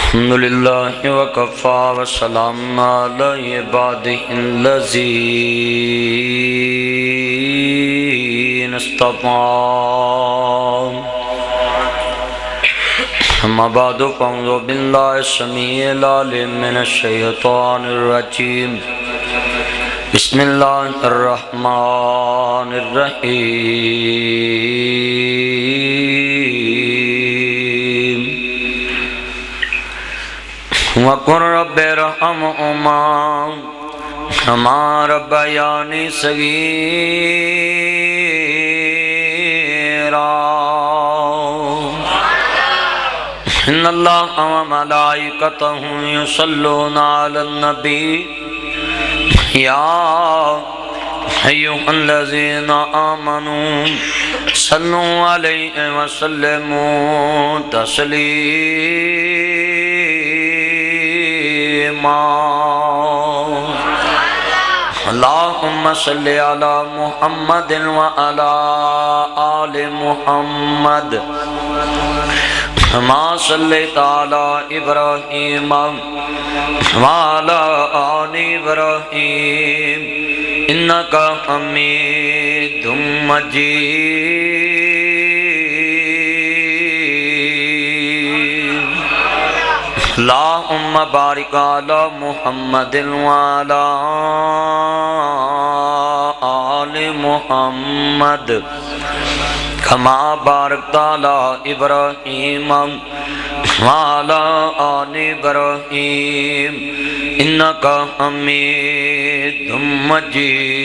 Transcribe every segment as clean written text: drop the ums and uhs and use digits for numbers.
الحمدللہ وکفا وسلام علی عبادہ الذین اصطفیٰ اما بعد فاعوذ باللہ السمیع العلیم من الشیطان الرجیم بسم اللہ الرحمن الرحیم وَقُلْ رَبِّ ارْحَمْهُمَا كَمَا رَبَّيَانِي صَغِيرًا إِنَّ اللَّهَ وَمَلَائِكَتَهُ يُصَلُّونَ عَلَى النَّبِيِّ يَا أَيُّهَا الَّذِينَ آمَنُوا صَلُّوا عَلَيْهِ وَسَلِّمُوا تَسْلِيمًا اللهم صل على محمد وعلى آل محمد كما صليت على إبراهيم وعلى آل إبراهيم إنك حميد مجيد اللهم بارك على محمد وعلى آل محمد كما باركت على إبراهيم وعلى آل إبراهيم إنك حميد مجيد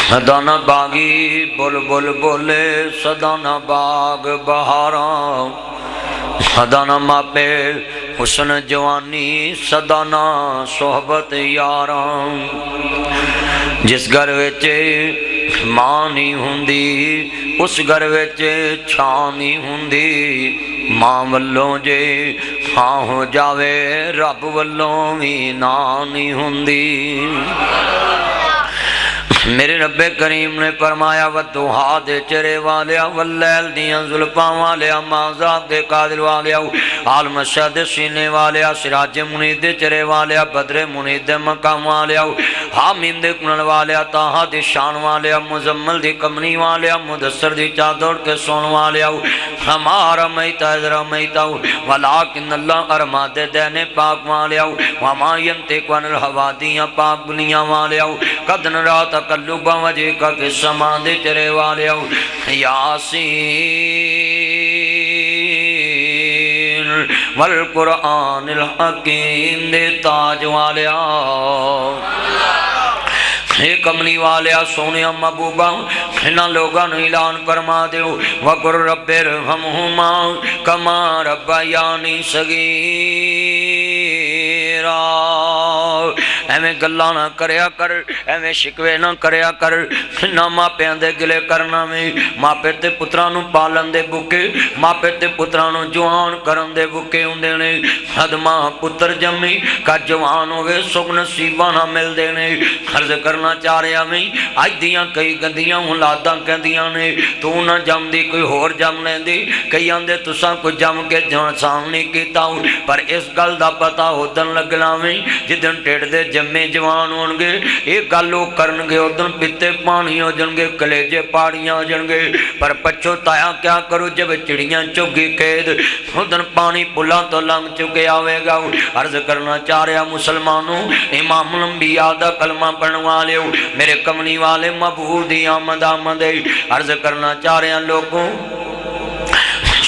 صدانا باغی بلبل بولے صدانا باغ بہاراں صدانا ماپے حسن جوانی صدانا صحبت یاراں جس گھر وچے ماں نہیں ہوندی اس گھر وچے چھاں نہیں ہوندی ماں والوں جے ہاں ہو جاوے رب والوں بھی ناں نہیں ہوندی میرے رب کریم نے فرمایا وَدُّحَا دے چرے والیا واللیل دیاں ظلفاں والیا مازاد دے قادر والیا عالم شہد سینے والیا سراج منید دے چرے والیا بدر منید دے مقام والیا حامیم دے کنن والیا تاہا دے شان والیا مزمل دی کمنی والیا مدسر دی چادر کے سون والیا ہمارا میتا ادرا میتا ولیکن اللہ ارما دے دینے پاک والیا وما ینتقوان الحوادیاں پاک بنیاں والیا قدن رات تقلب وجہ کا کہ سمان دے تیرے والے یاسین والقرآن الحکیم دے تاج والے اے کملی والیا سونیا محبوبہ انہاں لوگاں نو اعلان فرما دیو وَقُلْ رَبِّ ارْحَمْهُمَا كَمَا رَبَّيَانِي صَغِيرًا ایویں گلاں نہ کریا کر ایویں شکوے نہ کریا کر نہ ماپیاں دے گلے کرنا میں ماپے تے پتراں نو پالن دے بکے ماپے تے پتراں نو جوان کرن دے بکے ہوندے نے حد ماں پتر جمی کا جوان ہوئے سگ نصیباں نہ مل دے نے عرض کرنا چاہ رہا میں آج دیاں کئی گندیاں اولاداں کہندیاں نے تو نہ جم دی کوئی ہور جم لیں دی کئی آندے تساں کو جم کے جان سامنے کیتا ہوں پر اس گل دا پتا ہودن لگنا میں جدن ٹیڑ دے جمے جوان ہونگے ایک گالو کرنگے ادن پیتے پانی ہو جنگے کلیجے پاڑیاں ہو جنگے پر پچھو تایا کیا کرو جب چڑیاں چگی قید ادن پانی پلا تو لنگ چکے آوے گا عرض کرنا چاہ رہا مسلمانوں امام الانبیاء دا کلمہ پڑھوا لے میرے کمنی والے مبہور دی آمد آمد عرض کرنا چاہ رہا لوگوں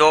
2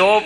2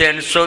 300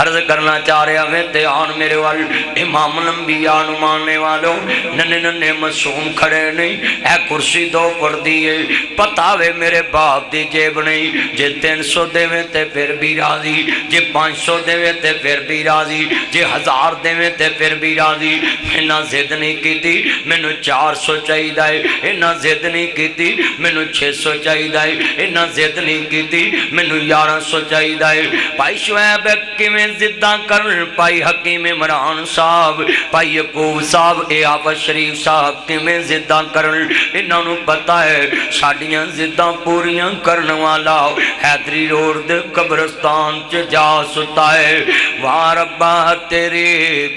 عرض کرنا چاہ رہا میں دھیان میرے وال امام الانبیاء نو ماننے والوں ننے ننے معصوم کھڑے نہیں، اے کرسی دو پر دیئے پتا وے میرے باپ دی جیب نہیں، جے 300 دے میں تے پھر بھی راضی، جے 500 دے میں تے پھر بھی راضی، جے 1000 دے میں تے پھر بھی راضی۔ انہاں زد نہیں کیتی مینوں 400 چاہی دائے، انہاں زد نہیں کیتی مینوں 600 چاہی دائے، انہاں زد نہیں کیتی مینوں 1100 چاہی دائے۔ بھائی شعیب کیویں زداں کرن، پائی حکیم عمران صاحب، پائی یعقوب صاحب، اے آفت شریف صاحب کیویں زداں کرن، انہاں نوں پتہ ہے ساڈیاں زداں پوریاں کرن والا حیدری روڈ دے قبرستان چ جا ستا ہے۔ واہ ربا تیرے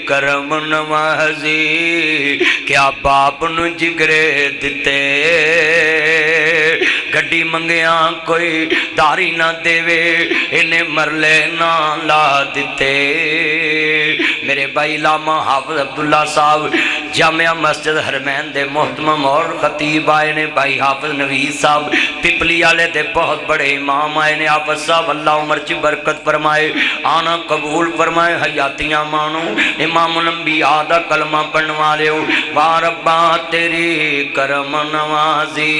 کرم نوازی، کیا باپ نو جگرے دتے، گڈی منگیاں کوئی داری نہ دے وے، انہیں مرلے نہ لا دیتے۔ میرے بھائی علامہ حافظ عبداللہ صاحب جامعہ مسجد حرمین دے محتمم اور خطیب آئے نے، بھائی حافظ نوید صاحب پپلی والے دے بہت بڑے امام آئے نے۔ حافظ صاحب اللہ عمر چی برکت فرمائے، آنا قبول فرمائے، حیاتیاں مانو، امام الانبیاء دا کلمہ پڑھن والے ہو۔ واہ ربا تیری کرم نوازی،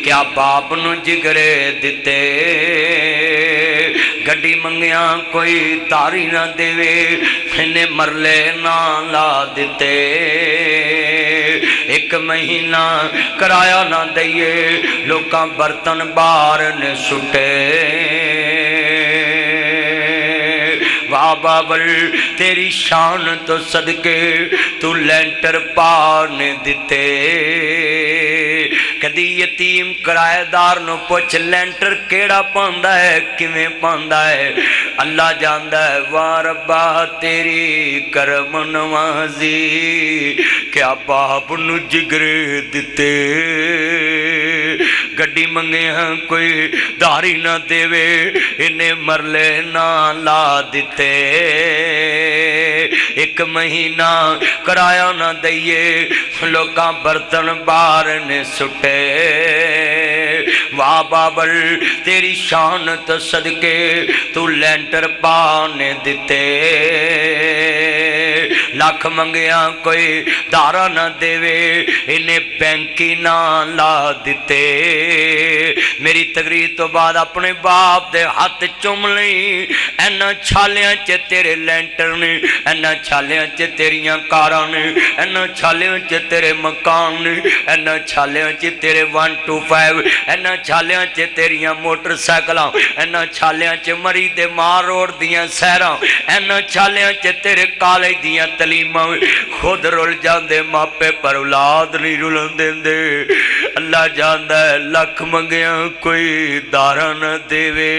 کیا باپ نو جگرے دتے، گڈی منگیاں کوئی تاری نہ دے وے، انہیں مرلے نہ لا دیتے، ایک مہینہ کرایہ نہ دئیے، لوکاں برتن بار نے سٹے۔ واہ بابل تیری شان تو صدقے تو لینٹر پار نے دیتے، کدی یتیم کرائے دار نو پوچھ لینٹر کیڑا پاندا ہے کیویں پاندا ہے، اللہ جاندا ہے۔ واہ ربا تیری کرم نوازی، کیا باپ نو جگرے دتے، گڈی منگے ہاں کوئی داری نہ دے وے، انہیں مرلے نہ لا دیتے، ایک مہینہ کرایہ نہ دئیے، لوکاں برتن بار نے سٹے۔ واہ بابل تیری شان تو صدقے تو لینٹر پانے دیتے، لاکھ منگیاں کوئی دارا نہ دے وے، انہیں بینکی نہ لا دیتے۔ میری تقریر تو بعد اپنے باپ دے ہاتھ چوم لئی، اینا چھالیاں چے تیرے لینٹر نے، اینا چھالیاں چے تیریاں کاراں نے، اینا چھالیاں چے تیرے مکان نے، اینا چھالیاں چے تیرے 125، اینا چھالیاں چے تیریاں موٹر سائیکلاں، اینا چھالیاں چے مری دے مار روڑ دیاں سیراں، اینا چھالیاں چے تیرے کالج دیاں تلیماں، خود رول جاندے ماپے پر اولاد نہیں رولن دین دے۔ اللہ جاندہ ہے لکھ منگیاں کوئی دارا نہ دے وے،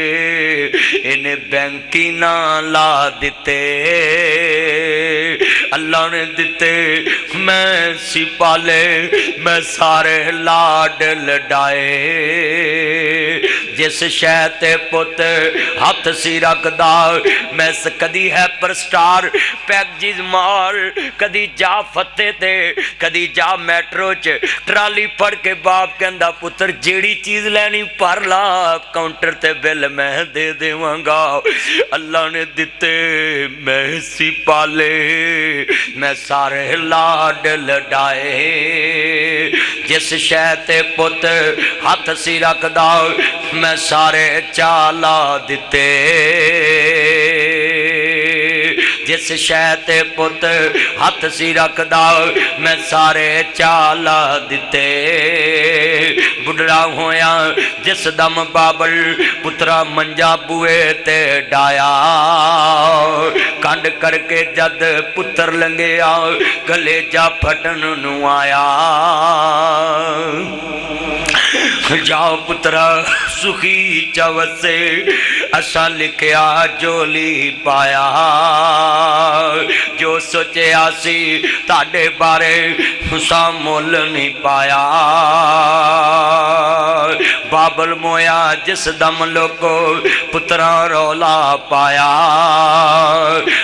انہیں بینکی نہ لا دیتے، اللہ نے دیتے میں سی پالے، میں سارے لاڈ لڈائے، جس شہتے پت ہاتھ سی رکھ دا، میں کدی ہے پر سٹار پیک جیز مار، کدی جا فتح دے، کدی جا میٹرو چ ٹرالی پڑھ کے باپ کہندا پتر جیڑی چیز لینی پر لا، کاؤنٹر تے بل میں دے دیواں گا۔ اللہ نے دیتے میں سی پالے، میں سارے لاڈ لڈائے، جس شہتے پت ہاتھ سی رکھ دا، میں سارے چالا دیتے، جس شہتے پت ہاتھ سی رکھ دا، میں سارے چالا دیتے۔ بڑھڑا ہویا جس دم بابل پترا منجا بوئے تے ڈایا، کانڈ کر کے جد پتر لنگیا، گلے جا پھٹن نو آیا، جاؤ پترا سخی چوسے، اسا لکھیا جولی پایا، جو سوچے آسی تاڑے بارے حسا مول نہیں پایا۔ بابل مویا جس دم لوگو پترا رولا پایا،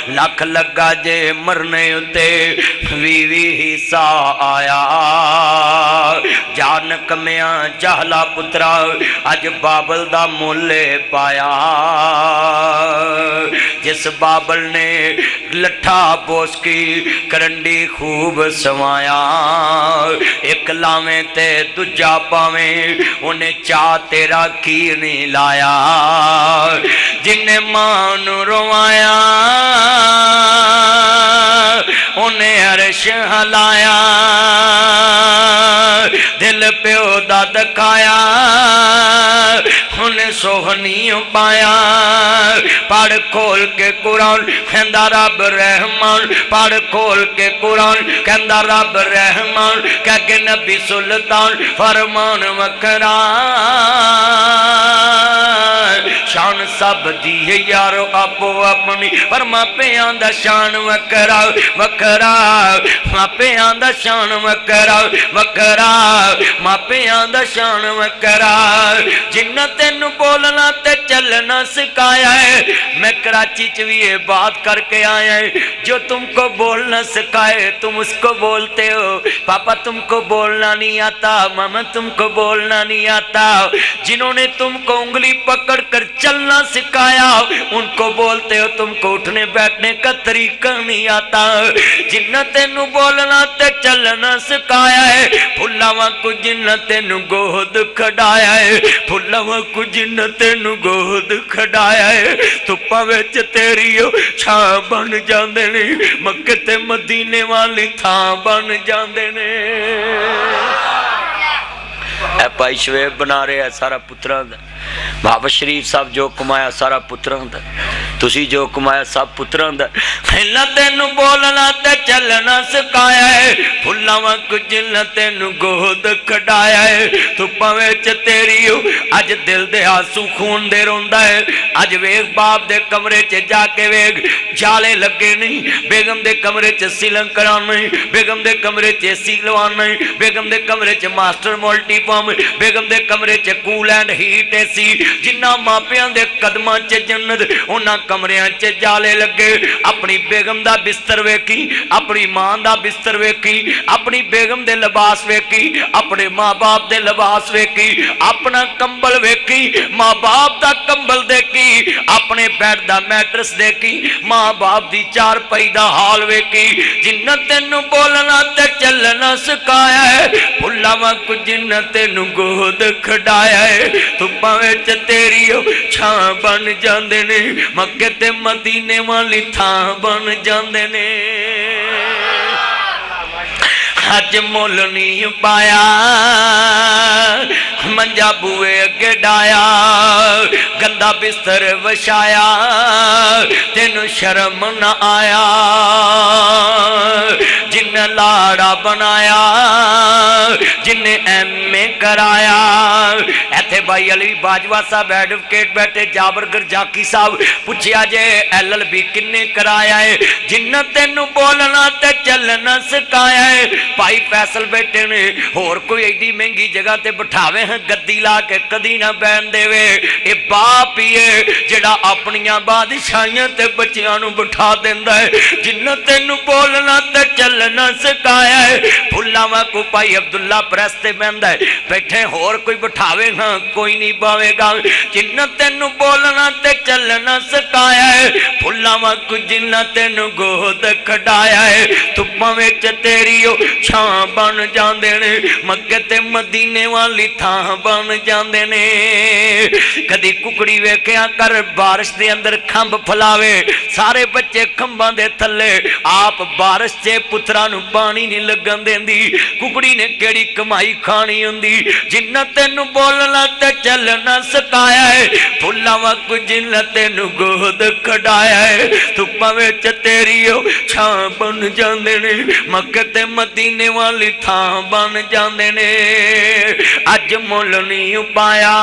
لکھ لگا جے مرنے اتے وی حصہ آیا، جان کمیاں جہلا پترا اج بابل دا مولے پایا، جس بابل نے لٹھا بوس کی کرنڈی خوب سمایا ایک لاویں تے دجا پاویں انہیں چاہ تیرا کی نہیں لایا جنہیں ماں نو روایا انہیں عرش ہلایا دل پیو دا دکھایا انہیں سوہنی پایا پڑھ کھول کے قرآن کہندا رب رحمان پڑھ کھول کے قرآن کہندا رب رحمان کہہ کے نبی سلطان فرمان وکران شان سب دی ہے یارو اپو اپنی پر ماپیاں دا شان وکرا وکرا ماپیاں دا شان وکرا وکرا ماپیاں دا شان وکرا جنہ تینو بولنا تے چلنا سکھایا ہے میں کراچی چوی یہ بات کر کے آیا ہے جو تم کو بولنا سکھائے تم اس کو بولتے ہو پاپا تم کو بولنا نہیں آتا ماما تم کو بولنا نہیں آتا جنہوں نے تم کو انگلی پکڑ کر چلنا سکھایا ان کو بولتے ہو تم کو اٹھنے بیٹھنے کا طریقہ نہیں آتا جنہ تینو بولنا تے چلنا سکھایا ہے پھلاواں کو جنہ تینو گود کھڑایا ہے پھلاواں کو جنہ تینو گود کھڑایا ہے تپا وچ تیری چھاں بن جاندے نے مکے تے مدینے والی تھاں بن جاندے نے اے پائی شویب بنا رہے ہیں سارا پتران دا بابا شریف صاحب جو کمایا سارا پتران دا تسی جو کمایا سب پتران دا پھلا تینو بولنا تے چلنا سکھایا ہے پھلاواں کچھ نہ تینو گود کھڑایا ہے تو پویچ تیری ہو اج دل دے آنسو خون دے روندا ہے اج ویگ باپ دے کمرے چے جا کے ویگ جالے لگے نہیں بیگم دے کمرے چے سیلنگ کران نہیں بیگم دے کمرے چے سیلوان نہیں بیگم دے کمرے چے ماسٹر مولٹی پام بیگم دے کمرے چے کول اینڈ ہیٹ ایسی جنہ ماپیاں دے قدماں چے جنت انہاں کمریاں چے جالے لگے اپنی بیگم دا بستر ویکھی اپنی ماں دا بستر ویکھی اپنی بیگم دے لباس ویکھی اپنے ماں باپ دے لباس ویکھی اپنا کمبل ویکھی ماں باپ دا کمبل دیکھی اپنے بیڈ دا میٹرس دیکھی ماں باپ دی چار پئی دا حال ویکھی جنہ تینو بولنا تے چلنا سکھایا ہے بھلاواں کو جنہ تینو گود کھڑایا ہے تو پاوچ تیری چھاں بن جاندے نے مکے تے مدینے والی تھاں بن جاندے نے اج مول نہیں پایا منجا بوئے اگے ڈایا گندا بستر وشایا تینو شرم نہ آیا جن لاڑا بنایا جن ایم اے کرایا ایتھے بھائی علی باجوہ صاحب ایڈوکیٹ بیٹھے جابر گرجاکی صاحب پوچھیا جے ایل ایل بی کنے کرایا ہے جن تینو بولنا تے چلنا سکھایا ہے بھائی فیصل بیٹھے نے اور کوئی ایڈی مہنگی جگہ تے بٹھاوے ہیں گدی لا کے کدی نہ بین دے وے اے باپ ہی ہے جڑا اپنیاں بادشاہیاں تے بچیاں نو بٹھا دیندا ہے جن تینو بولنا تے چلنا سکھایا ہے بھلاواں کو بھائی عبداللہ پریس تے بیندا ہے بیٹھے اور کوئی بٹھاوے ہاں کوئی نہیں باوے گا جن تینو بولنا تے چلنا سکھایا ہے بھلاواں کو جن تینو گود کھڑایا ہے تپاں وچ تیری چھاں بن جاندے نے مکے تے مدینے والی تھاں بن جاندے نے کدی ککڑی ویکھیا کر بارش دے اندر کھمب پھلاوے سارے بچے کھمباں دے تھلے آپ بارش چے پتراں نو پانی نہیں لگن دیندی ککڑی نے کیڑی کمائی کھانی ہوندی جن تینو بولنا تے چلنا سکھایا ہے بھلاواں کو جن تینو گود کھڑایا ہے تپاں وچ تیری چھاں بن جاندے نے مکے تے مدینے والی تھاں بن جاندے نے اج مول نہیں پایا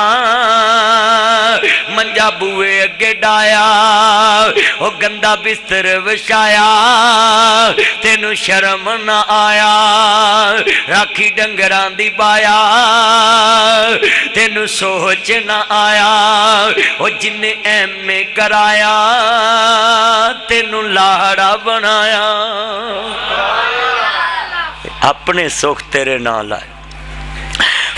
منجا بوئے اگے ڈایا او گندا بستر وشایا تینو شرم نہ آیا راکھی ڈنگراں دی بایا تینو سوچ نہ آیا او جن ایم اے کرایا تینو لاڑا بنایا اپنے سکھ تیرے نال آئے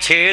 6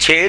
6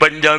5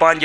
5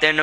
3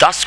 10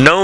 9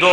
2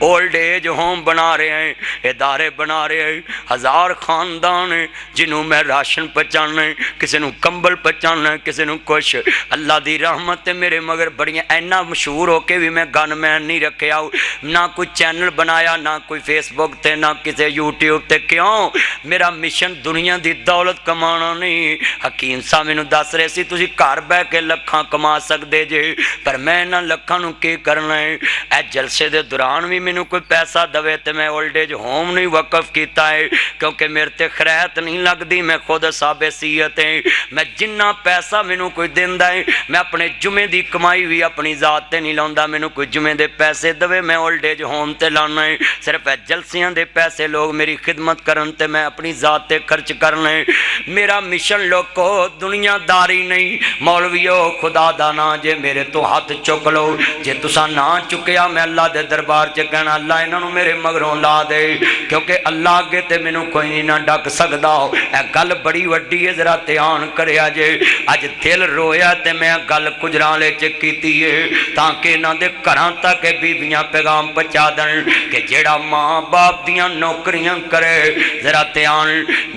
اولڈ ایج ہوم بنا رہے ہیں، ادارے بنا رہے ہیں، 1000 خاندان ہیں جنہوں میں راشن پہنچانا ہے، کسی نو کمبل پہنچانا ہے، کسی نو کچھ۔ اللہ دی رحمت ہے میرے مگر بڑیاں، اینا مشہور ہو کے بھی میں گن مین نہیں رکھیا، نہ کوئی چینل بنایا، نہ کوئی فیس بک تے، نہ کسی یوٹیوب تے۔ کیوں؟ میرا مشن دنیا دی دولت کمانا نہیں۔ حکیم صاحب مینوں دس رہے سی تسی گھر بہ کے لکھاں کما سکدے جے، پر میں انہاں لکھاں نو کی کرنا ہے؟ اے جلسے دے دوران بھی مینوں کوئی پیسہ دوے تے میں اولڈ ایج ہوم نہیں وقف کیتا ہے، کیونکہ میرے تے خیرات نہیں لگدی، میں خود صاحب صحت ہے۔ میں جنہ پیسہ مینوں کوئی دیندا ہے میں اپنے جمعے دی کمائی بھی اپنی ذات تے نہیں لاوندا، مینوں کوئی جمعے دے پیسے دوے میں اولڈ ایج ہوم تے لانا ہے۔ صرف جلسیاں دے پیسے لوگ میری خدمت کرن تے میں اپنی ذات تے خرچ کرنا ہے۔ میرا مشن لوگو دنیا داری نہیں، مولویو خدا دا نا جے میرے تو ہاتھ چک لو، جے تساں نہ چکیا میں اللہ دے دربار چ کہنا اللہ انہاں نوں میرے مگروں لا دے، کیونکہ اللہ اگے تے مینوں کوئی نہیں نہ ڈک سکدا۔ اے گل بڑی وڈی ہے، ذرا دھیان کریا جے۔ اج دل رویا تے میں گل کجرالے چ کیتی ہے تاکہ انہاں دے گھراں تک بیبیاں پیغام پہنچا دن کہ جیڑا ماں باپ دیاں نوکریاں کرے۔ ذرا دھیان،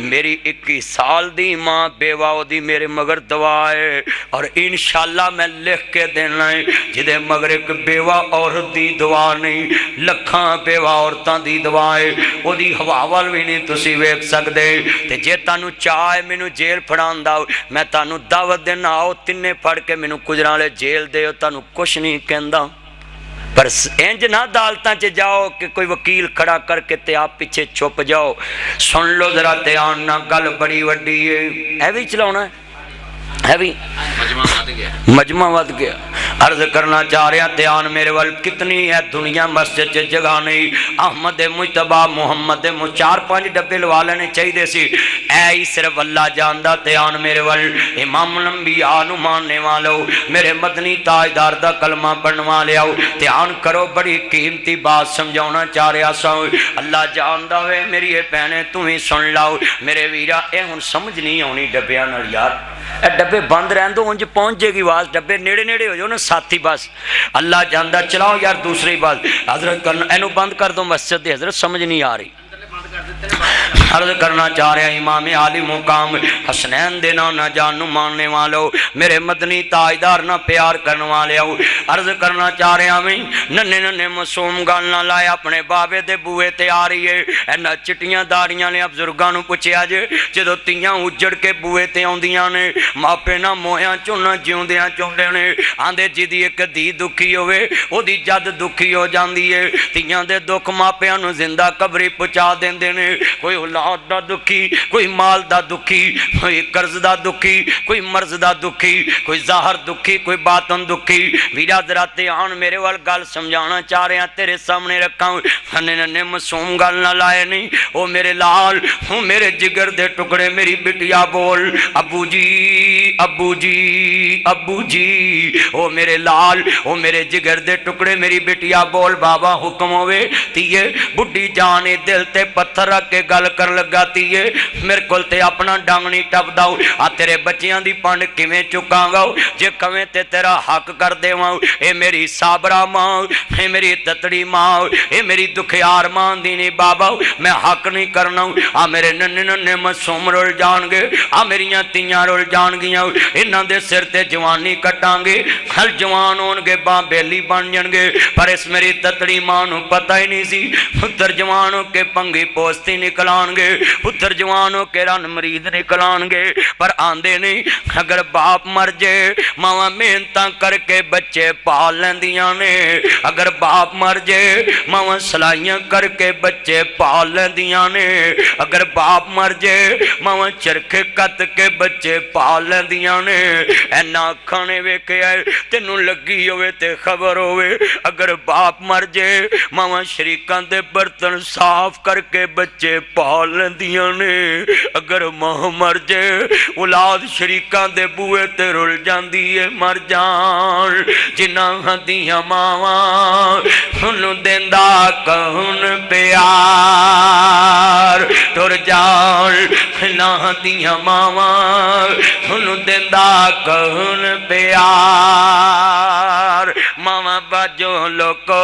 میری 21 سال دی ماں بیوہ دی میرے مگر دعا ہے، اور انشاءاللہ میں لکھ کے دینا ہے جدے مگر ایک بیوہ عورت دی دعا نہیں، لکھاں بیوہ عورتاں دی دعا ہے، وہ دی حوال بھی نہیں تسی ویکھ سکدے۔ تے جے تانوں چاہے مینوں جیل پھڑاندا میں تانوں دعوت دینا، آؤ تینے پھڑ کے مینوں کجرالے جیل دے، تانوں کچھ نہیں کہندا، پر انج نہ عدالتاں چ جاؤ کہ کوئی وکیل کھڑا کر کے تے آپ پیچھے چھپ جاؤ۔ سن لو ذرا دھیان نہ، گل بڑی وڈی ہے۔ اے بھی چلاونا ہے بھی مجمع ود گیا۔ عرض کرنا چاہ رہا دھیان میرے وال کتنی ہے دنیا مسجد جگہ نہیں۔ احمد مجتبی محمد 4-5 ڈبے لوا لینے چاہیے سی، اے ہی صرف اللہ جاندا۔ دھیان میرے وال امام الانبیاء نو ماننے والو، میرے مدنی تاجدار دا کلمہ پڑھن والے آؤ، دھیان کرو، بڑی قیمتی بات سمجھانا چاہ رہا سا۔ اللہ جاندا ہوئے میری یہ بہنیں تمہیں سن لاؤ میرے ویرا، اے ہن سمجھ نہیں آنی ڈبیاں نال یار، اے ڈبے بند رہن دو، انج پہنچ جائے گی آواز، ڈبے نیڑے نیڑے ہو جاؤ نا ساتھی بس۔ اللہ جاندا، چلاؤ یار دوسری بات حضرت کرنا، اینو بند کر دو مسجد دی حضرت، سمجھ نہیں آ رہی۔ عرض کرنا چاہ رہا امام عالی مقام حسنین دینا نہ جانو ماننے والو، میرے مدنی تاجدار نہ پیار کرنے والے آؤ۔ عرض کرنا چاہ رہا میں ننے ننے معصوم گل نہ لائے اپنے بابے دے بوئے تے آ رہی ہے، اینا چٹیاں داڑیاں نے بزرگاں نو پوچھیا جے جدو تیاں اجڑ کے بوئے تے آندیاں نے، ماپے نہ موہیاں چونا جیوندیاں چوندے نے، آندے جی دی ایک دھی دکھی ہوئے او دی جد دکھی ہو جاندی ہے، تیاں دے دکھ ماپیاں نو زندہ قبری پہنچا دیندے نے، کوئی اولاد دا دکھی، کوئی مال دا دکھی، کوئی قرض دا دکھی، کوئی مرض دا دکھی، کوئی ظاہر دکھی، کوئی باطن دکھی۔ ویرا ذرا دھیان میرے وال گل سمجھانا چاہ رہے ہیں، تیرے سامنے رکھا ہوں، ننے ننے معصوم گل نہ لائے نہیں، او میرے لال، او میرے جگر دے ٹکڑے، میری بٹیا بول ابو جی ابو جی ابو جی، او میرے لال، او میرے جگر دے ٹکڑے، میری بٹیا بول بابا حکم ہوئے تیے بڈی جانے دل تے پتھر رکھ کے گل کر لگا تیے میرے کول تے اپنا ڈنگ نہیں ٹپ داؤ، آ تیرے بچیاں دی پانڈ کیویں چکاں گا، جے کمیں تے تیرا حق کر دے ماں، اے میری صابرہ ماں، اے میری تتڑی ماں، اے میری دکھیار ماں دینی بابا، میں حق نہیں کرنا، آ میرے ننے ننے معصوم رول جان گے، آ میریاں تیاں رول جان گیاں، انہاں دے سر تے جوانی کٹاں گے، ہر جوان ہون گے باں بیلی بن جن گے، پر اس میری تتڑی ماں نو پتہ ہی نہیں سی، پتر جوانوں کے پنگی پوستی نکلان گے، پتر جوانوں کے رن مرید نکلان گے، پر آندے نہیں اگر باپ مر جائے ماں محنتاں کر کے بچے پال لیندیاں نے، اگر باپ مر جائے ماں سلائیاں کر کے بچے پال لیندیاں نے، اگر باپ مر جائے ماں چرخے کت کے بچے پال لیندیاں نے، اینا کھانے ویکھے آئے تینوں لگی ہوئے تے خبر ہوئے، اگر باپ مر جائے ماں شریکاں دے برتن صاف کر کے بچے پال لیندیاں نے، اگر ماں مر جائے اولاد شریکاں دے بوئے تے رل جاندی ہے، مر جان جنہاں دیاں ماواں انہوں دیندا کون پیار، ٹر جان جنہاں دیاں ماواں انہوں دیندا کون پیار، ماواں باجو لوکو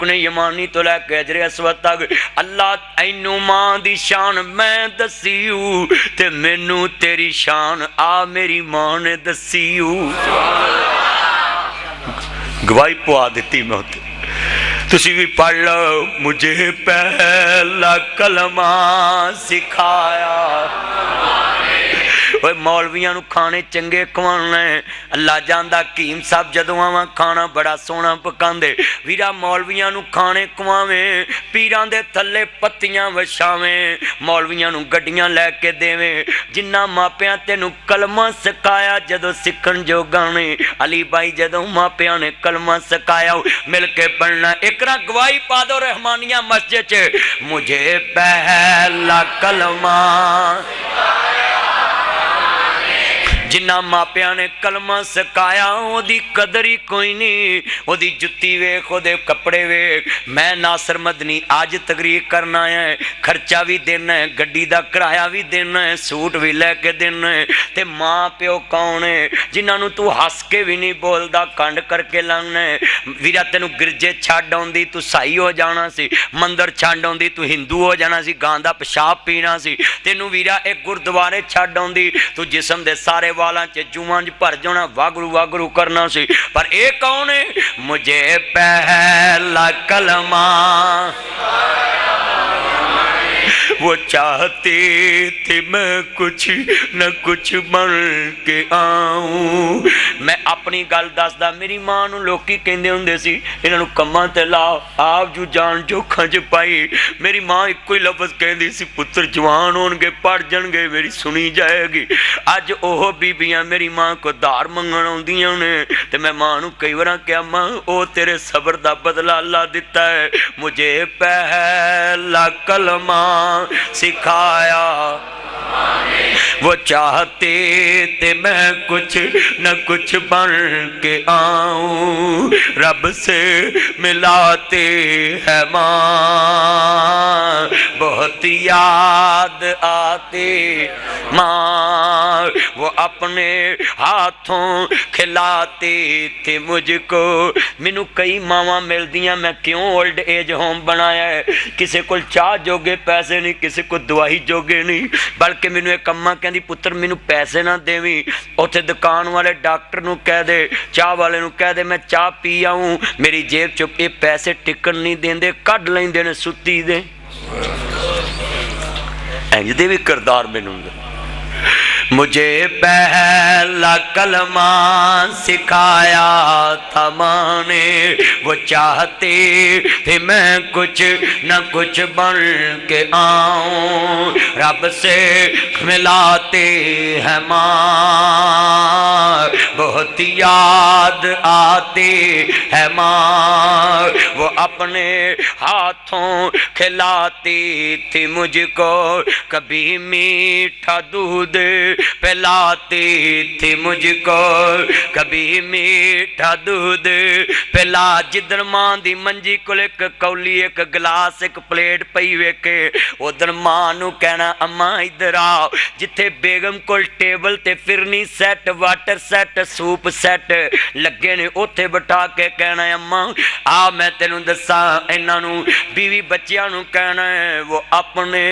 رکن یمانی تو لے کے حجر اسود تک اللہ اینو ماں دی شان میں دسیو تے مینوں تیری شان آ میری ماں نے دسیو گواہی پوا دیتی میں ہوتے تسی بھی پڑھ لو مجھے پہلا کلمہ سکھایا مولویاں نو کھانے چنگے کھوانے اللہ جاندا کیم صاحب جدوں آواں کھانا بڑا سونا پکاندے ویرا مولویاں نو کھانے کھواویں پیراں دے تھلے پتیاں وچھاویں مولویاں نو گڈیاں لے کے دیویں جنہ ماپیاں تینوں کلمہ سکھایا جدوں سکھن جوگا نے علی بھائی جدوں ماپیاں نے کلمہ سکھایا مل کے پڑھنا اقرا گواہی پا دو رحمانیہ مسجد چ مجھے پہلا کلمہ جنہ ماپیاں نے کلمہ سکھایا او دی قدر ہی کوئی نہیں او دی جتی ویکھ او دے کپڑے ویکھ میں ناصر مدنی آج تقریر کرنا ہے خرچہ بھی دینا ہے گڈی دا کرایہ بھی دینا ہے سوٹ بھی لے کے دینا ہے تے ماں پیو کون ہے جنہاں نو تو ہس کے بھی نہیں بولدا کنڈ کر کے لنگنا ہے ویرا تینوں گرجے چھڈ آوندی تو سائی ہو جانا سی مندر چھڈ آوندی تو ہندو ہو جانا سی گاں دا پیشاب پینا سی تینوں ویرا ایک گردوارے چھڈ آوندی تو جسم دے سارے والاں چ جوواں بھر جانا واگرو واگرو کرنا سی پر اے کون ہے مجھے پہلا کلمہ وہ چاہتے تھے میں کچھ نہ کچھ بن کے آؤں میں اپنی گل دسدا میری ماں نو لوکی کہندے ہوندے سی انہاں نو کماں تے لا آپ جو جان جو کھنج پائی میری ماں ایک کوئی لفظ کہندی سی پتر جوان ہون گے پڑھ جن گے میری سنی جائے گی اج اوہ بیبیاں میری ماں کو دار منگن آندیاں نے تے میں ماں نو کئی وراں کہیا ماں او تیرے صبر دا بدلہ اللہ دیتا ہے مجھے پہلا کلمہ سکھایا وہ چاہتے تھے میں کچھ نہ کچھ بن کے آؤں رب سے ملاتے ہیں ماں بہت یاد آتے ماں وہ اپنے ہاتھوں کھلاتے تھے مجھ کو مینوں کئی ماواں مل دیاں میں کیوں اولڈ ایج ہوم بنایا ہے کسے کو چاہ جوگے پیسے نہیں کسے کو دوائی جوگے نہیں بلکہ مینوں ایک اماں کہندی پتر مینوں پیسے نہ دیویں اوتھے دکان والے ڈاکٹر نو کہہ دے چاہ والے نو کہہ دے میں چاہ پی آؤں میری جیب چ اے پیسے ٹکن نہیں دیندے کڈ لیندے نے ستی دے انج دے وی کردار مینوں مجھے پہلا کلمہ سکھایا تھا ماں نے وہ چاہتے تھے میں کچھ نہ کچھ بن کے آؤں رب سے ملاتے ہیں ماں بہت یاد آتے ہیں ماں وہ اپنے ہاتھوں کھلاتی تھی مجھ کو کبھی میٹھا دودھ پلاتی تھی مجھ کو کبھی میٹھا دودھ پلا جدھر ماں دی منجی کو ایک کولی ایک گلاس ایک پلیٹ پئی ویکھے ادھر ماں نو کہنا اماں ادھر آؤ جتھے بیگم کول ٹیبل تے phirni set water set soup set لگے نے اوتھے بٹھا کے کہنا اماں آ میں تینوں دساں انہاں نو بیوی بچیاں نو کہنا ہے وہ اپنے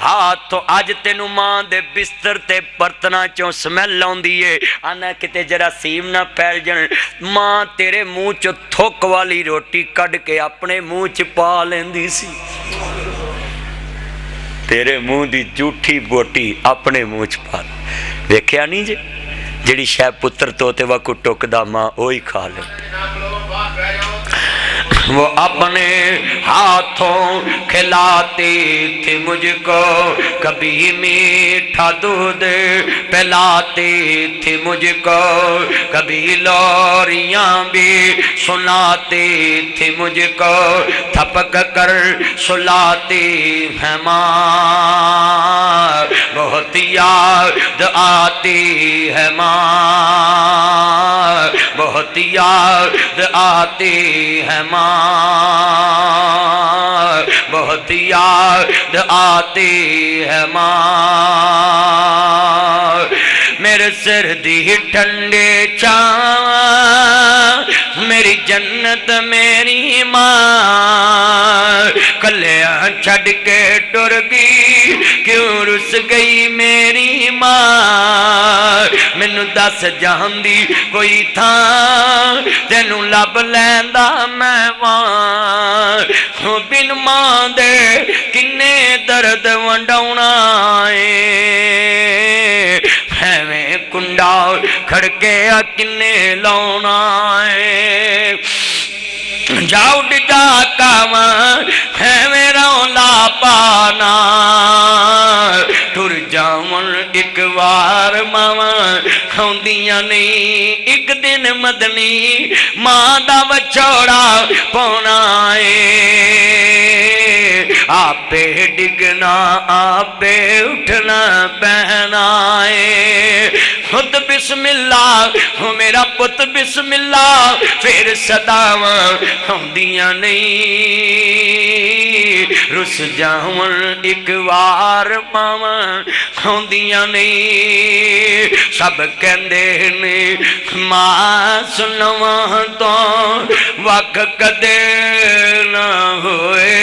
ہاتھوں اج تینوں ماں دے بستر تے برتنا چوں سمیل آندی ہے آنا کتے جراثیم نہ پھیل جان ماں تیرے منہ چوں تھوک والی روٹی کڈ کے اپنے منہ چ پا لیندی سی تیرے منہ دی جھوٹھی بوٹی اپنے منہ چ پا ویکھیا نہیں جی جڑی شے پتر توتے وکو ٹکدا ماں اوہی کھا لے وہ اپنے ہاتھوں کھلاتی تھی مجھ کو کبھی میٹھا دودھ پلاتی تھی مجھ کو کبھی لوریاں بھی سناتی تھی مجھ کو تھپک کر سلاتی ہے ماں بہت یاد آتی ہے ماں بہت یاد آتی ہے ماں بہت یاد آتی ہے ماں میرے سر دی ٹھنڈے چاں میری جنت میری ماں کلیاں چھڑ کے ٹر گئی کیوں رس گئی میری ماں مینوں دس جہان دی کوئی تھاں تینوں لب لیندا میں وہاں بن ماں دے کنے درد ونڈاونا اے ایویں کنڈا کھڑکیا کنے لاؤنا اے جا اٹھ جا کاواں ایویں رولا پانا ٹر جاون ایک وار ماواں کھاندیاں نہیں ایک دن مدنی ماں دا وچھوڑا پونا اے آپے ڈگنا آپے اٹھنا پہنا اے خود بسم اللہ ہو میرا پت بسم اللہ پھر صداواں ہوندیاں نہیں رس جاون ایک وار ماواں ہوندیاں نہیں سب کہندے نے ماں سنواں تو وقت کدے نہ ہوئے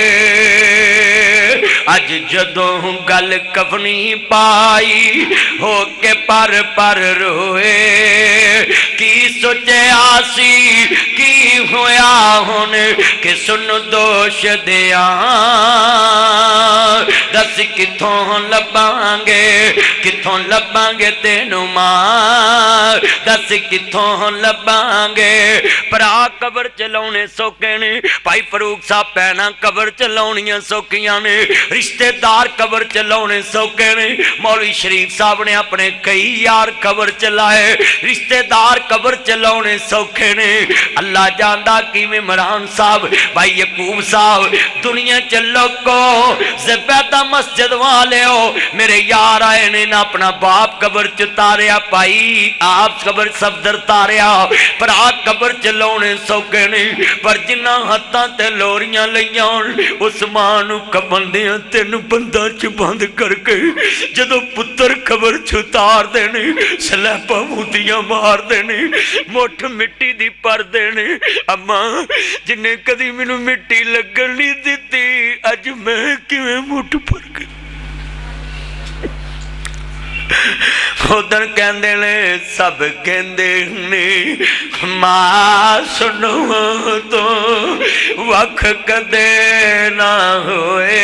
اج جدوں گل کفنی پائی ہو کے پر پر روئے کی سوچے آسی کی ہویا ہن کہ سن دوش دیاں دس کتھوں لباں گے تینوں ماں دس کتھوں لباں گے پرا قبر چلاونے سوکھے نے بھائی فاروق صاحب پہنا قبر چلاونیاں سوکھیاں نے رشتے دار قبر چلاونے سوکھے نے مولوی شریف صاحب نے اپنے کئی یار قبر چلائے رشتے دار قبر چلاونے سوکھے نے اللہ جاندہ کی عمران صاحب بھائی یعقوب صاحب دنیا چلو کو زبیدہ مسجد والے ہو میرے یار آئے نے نہ اپنا باپ قبر چتاریا پائی آپ قبر صفدر تاریا پر آگ قبر چلاونے سوکھے نے پر جنہ حتاں تے لوریاں لیاں اس مانو کبن دیا تین بندہ چباند کر کے جدو پتر قبر چھتار دینے سلیپا موتیاں مار دینے موٹھ مٹی دی پر دینے اما جنہیں کدی منو مٹی لگن نہیں دیتی اج میں کیویں موٹھ پر گئی خودن کہندے نے سب کہندے نے ماں سنو تو وقت کدے نہ ہوئے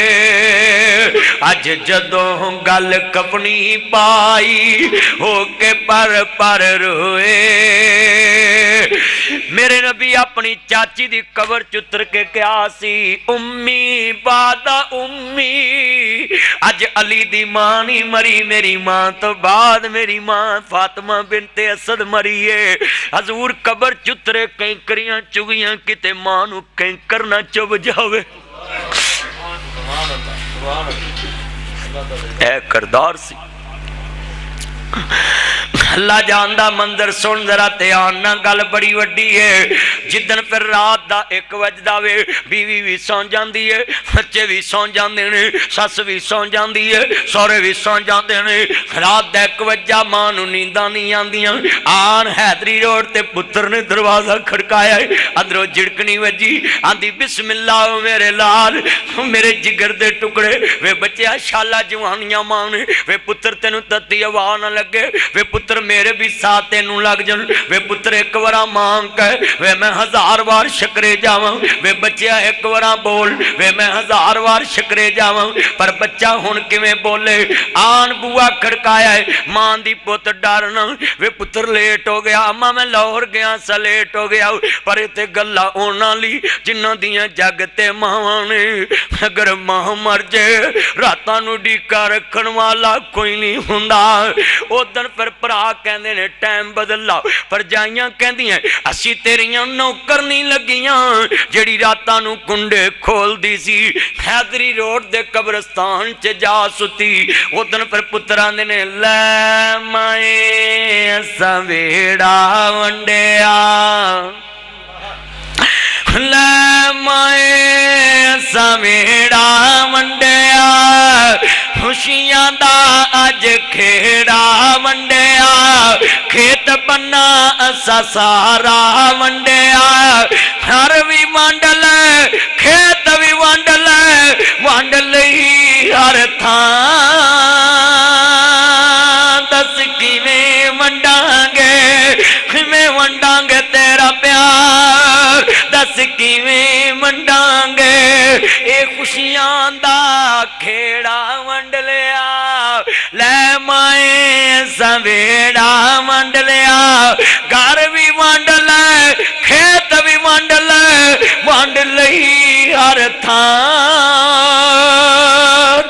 اج جدوں گل کپنی پائی ہو کے پر پر روئے میرے نبی اپنی چاچی دی قبر چتر کے کیا سی امی بادہ امی اج علی دی ماں نہیں مری میری ماں تو بعد میری ماں فاطمہ بنت اسد مری ہے حضور قبر چترے کینکریاں چگیاں کتے ماں نو کینکر نہ چب جاوے اے کردار سی اللہ جاندہ مندر سن ذرا تیانہ گل بڑی وڈی ہے جدن پھر رات دا ایک وجدہ وے بیوی بھی سون جاندی ہے بچے بھی سون جاندے نے سس بھی سون جاندی ہے سورے بھی سون جاندے نے رات دا ایک وجہ ماں نو نیندہ نہیں آندیاں آن حیدری روڈ تے پتر نے دروازہ کھڑکایا ہے اندروں جڑکنی وجی آندی بسم اللہ میرے لال میرے جگر دے ٹکڑے وے بچے شالا جوانیاں مانے وے پتر تینو تتی آواز نہ لگے وے پتر میرے بھی ساتھ تینوں لگ جن وے پتر ایک ورا مانگ کہے وے میں 1000 بار شکرے جاواں وے بچیا ایک ورا بول وے میں 1000 بار شکرے جاواں پر بچہ ہن کیویں بولے آن بوا کھڑکایا ہے ماں دی پت ڈرنا وے پتر لیٹ ہو گیا اما میں لاہور گیا سا لیٹ ہو گیا پر تے گلا اونا لی جنہ دیاں جگتے ماواں نے اگر ماں مر جائے راتاں نو ڈیکا رکھن والا کوئی نہیں ہوندا ادھر پر پرا کہندے نے ٹائم بدل لا پر جائیاں کہندی ہیں اسی تیریاں نوکر نہیں لگیاں جڑی راتاں نو کنڈے کھول دی سی حیدری روڈ دے قبرستان چ جا ستی ادھر پر پتران دے نے لے مائے اسا ویڑا ونڈیا لے مائے اسا ویڑا ونڈیا خوشیاں دا اج کھیڑا ونڈیا کھیت بنا اسا سارا ونڈیا ہر بھی وانڈ لے کھیت بھی وانڈ لے وانڈ لئی ہر تھان دس کیویں ونڈاں گے ونڈاں گے تیرا پیار دس کیویں ونڈاں گے اے خوشیاں دا کھیڑا ونڈ لیا لے مائیں سویڑا ونڈ لیا گھر بھی ونڈ لے کھیت بھی ونڈ لے ونڈ لئی ہر تھان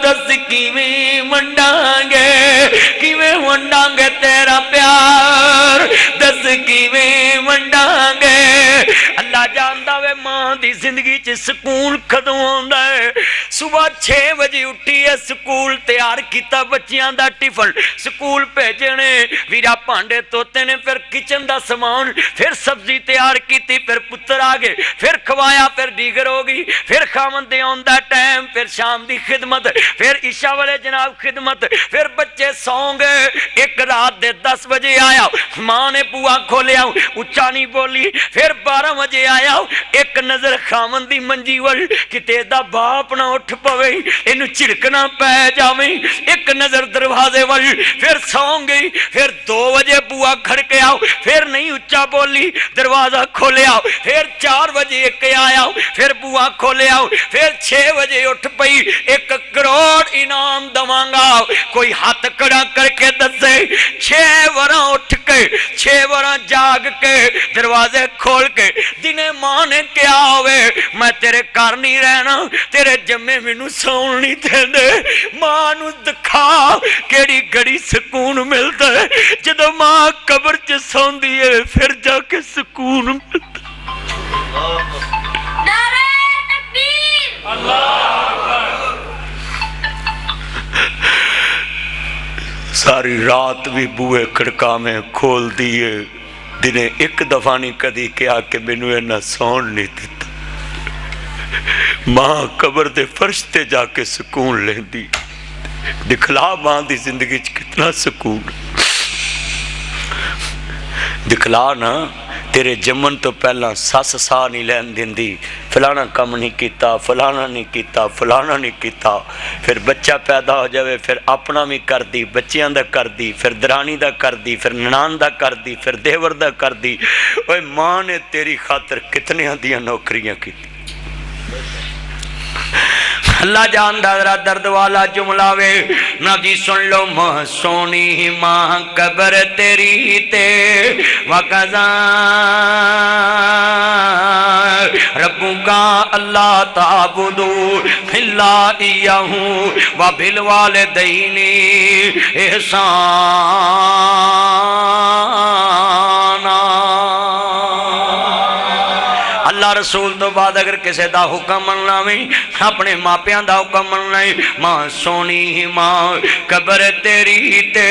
دس کیویں ونڈاں گے کیویں ونڈاں گے تیرا پیار دس کیویں ونڈاں گے اللہ جاندا وے ماں دی زندگی چ سکون کدوں آندا ہے صبح 6 بجے اٹھی ہے سکول تیار کیتا بچیاں دا ٹفن سکول بھیجنے ویرا پانڈے توتے نے پھر کچن دا سامان پھر سبزی تیار کیتی پھر پتر آ گئے پھر کھوایا پھر دیگر ہو گئی پھر خامن دے آندا ٹائم پھر شام دی خدمت پھر عشاء والے جناب خدمت پھر بچے سوں گئے ایک رات دے 10 بجے آیا ماں نے بوا کھولیا اچھا نہیں بولی پھر 12 بجے آیا ایک نظر خامن دی منجی ول کتے دا باپ نہ اٹھ پوے اینو چڑکنا پے جاویں ایک نظر دروازے ول پھر سوں گئی پھر 2 بجے بوا کھڑکے آؤ پھر نہیں اچھا بولی دروازہ کھولیا پھر 4 بجے ایک آیا پھر بوا کھولیا پھر 6 بجے اٹھ پئی 1 کروڑ انعام دواں گا کوئی ہاتھ کھڑا کر کے دسے 6 وراں اٹھ کے 6 وراں جاگ کے دروازے کھول کے دنے ماں نے کیا ہوئے میں تیرے گھر نہیں رہنا تیرے جمے مینوں سون نہیں دیندے ماں نو دکھا کیڑی گڑی سکون ملتا ہے جدوں ماں قبر چ سوندی ہے پھر جا کے سکون ملتا نعرہ تکبیر ساری رات بھی بوئے کھڑکا میں کھول دیے دنے 1 دفعہ نہیں کدی کیا کہ مینوں اینا سون نہیں دیتا ماں قبر دے فرش تے جا کے سکون لیندی دکھلا ماں دی زندگی چ کتنا سکون دکھلا نا تیرے جمن تو پہلا ساس سا نہیں لین دیندی فلانا کم نہیں کیتا فلانا نہیں کیتا فلانا نہیں کیتا پھر بچہ پیدا ہو جاوے پھر اپنا بھی کر دی بچیاں دا کر دی پھر درانی دا کر دی پھر ننان دا کر دی پھر دیور دا کر دی اوے ماں نے تیری خاطر کتنے دیاں نوکریاں کی اللہ جاندہ ذرا درد والا جملہ وے نبی سن لو ماں سونی ماں قبر تیری تے وَقَذَا ربوں کا اللہ تعبدو اللہ ایہوں وَبِالْوَالِدَيْنِ احسانا اللہ رسول تو بعد اگر کسے دا حکم مننا میں اپنے ماں پیاں دا حکم مننا ہے ماں سونی ماں قبر تیری تے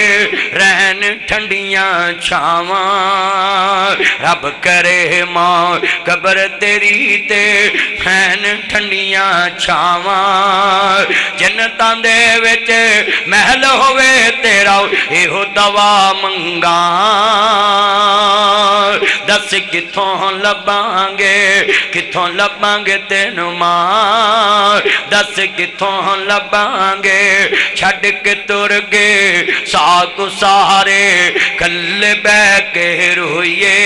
رہن ٹھنڈیاں چھاواں رب کرے ماں قبر تیری تے رہن ٹھنڈیاں چھاواں جنتاں دے وچ محل ہوئے تیرا ایہو دوا منگاں دس کتھوں لباں گے کتھوں لباں گے تینوں ماں دس کتھوں لباں گے چھڑ کے تر گے ساتھ سارے کل بہ کے روئیے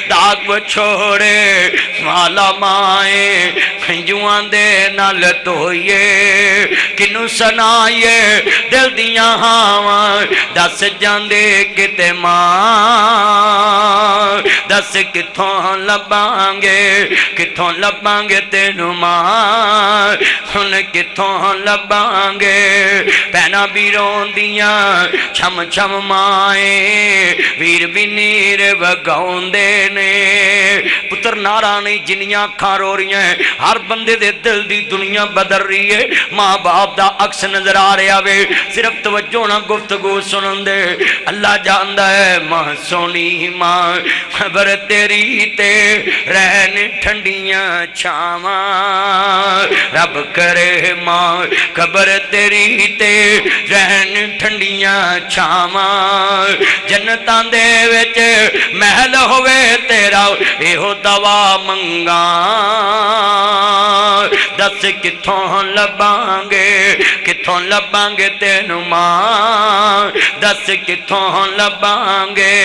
داغ چھوڑے مالا مائیں کھنجوان دے نال توئیے کنو سنائیے دل دیاں ہاواں دس جاندے کتے ماں دس کتھوں لباں گے تینوں ماں ہن کتھوں لباں گے پہنا بھی رون دیاں چھم چھم مائیں ویر بھی نیر وگاؤں دے نے پتر نارا نہیں جنیاں کھا رو رہی ہیں ہر بندے دے دل دی دنیا بدر رہی ہے ماں باپ دا عکس نظر آ رہا وے صرف توجہ نہ گفتگو سنن دے اللہ جاندا ہے ماں سونی ماں خبر تیری تے رہن ٹھنڈیاں چھاواں رب کرے ماں خبر تیری تے رہن ٹھنڈیاں چھاواں جنتاں دے وچ محل ہوے تیرا ایہو دعا منگاں دس کتھوں لباں گے تینوں ماں دس کتھوں لباں گے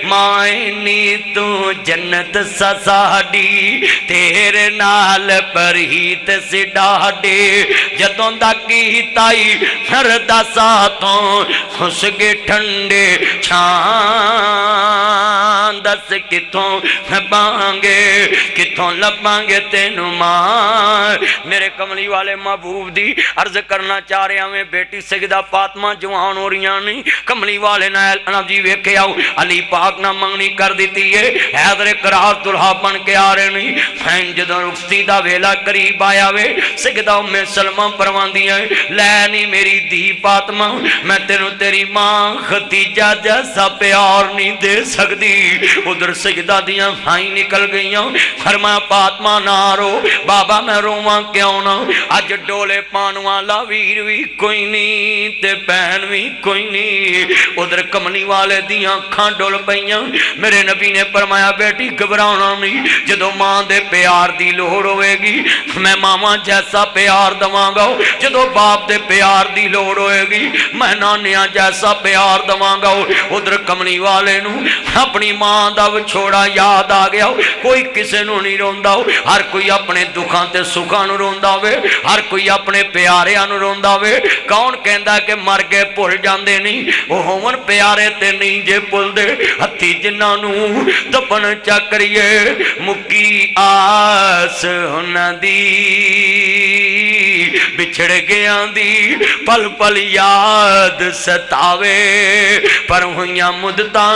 ماں اینی تو جنت ساڈی تیرے نال پرہیت سی ڈاڈے جدوں دا کیتا ای ہردا ساتوں خس گے ٹھنڈے چھاں دس کتھوں لباں گے تینوں ماں میرے کملی والے محبوب دی عرض کرنا چاہ رہے ہیں بیٹی سیدہ فاطمہ جوان ہو رہی ہیں کملی والے نہ جی ویکھے آؤ علی پاک نہ منگنی کر دیتی ہے حیدر قرار دلہا بن کے آ رہے نہیں فین جدوں رخصتی دا ویلا قریب آیا وے سیدہ ام سلمہ پرواندی ہے لے نہیں میری دی فاطمہ میں تینوں تیری ماں ختیجہ جیسا پیار نہیں دے سکتی ادھر سیدہ دیاں بھائی نکل گئیاں فرمایا فاطمہ نہ رو بابا میں رواں کیوں نہ اج ڈولے پان والا ویر بھی کوئی نہیں تے بہن بھی کوئی نہیں ادھر کملی والے دیاں کھاں ڈول پئیاں میرے نبی نے فرمایا بیٹی گھبرانا نہیں جدو ماں دے پیار دی لوڑ ہوئے گی میں ماما جیسا پیار دواں گا جدو باپ دے پیار دی لوڑ ہوئے گی میں نانیاں جیسا پیار دواں گا ادھر کملی والے نو اپنی ماں دا وچھوڑا یاد آ گیا کوئی کسے نو نہیں روندا ہر کوئی اپنے دکھاں تے سکھاں نو روندا وے ہر کوئی اپنے پیاریاں نو روندا وے کون کہندا کہ مر گئے بھول جاندے نہیں او ہون پیارے تے نہیں جے بھول دے ہتھی جنہاں نو دفن چا کریے مکی آس انہاں دی بچھڑ گیاں دی پل پل یاد ستاوے پر ہویاں مدتاں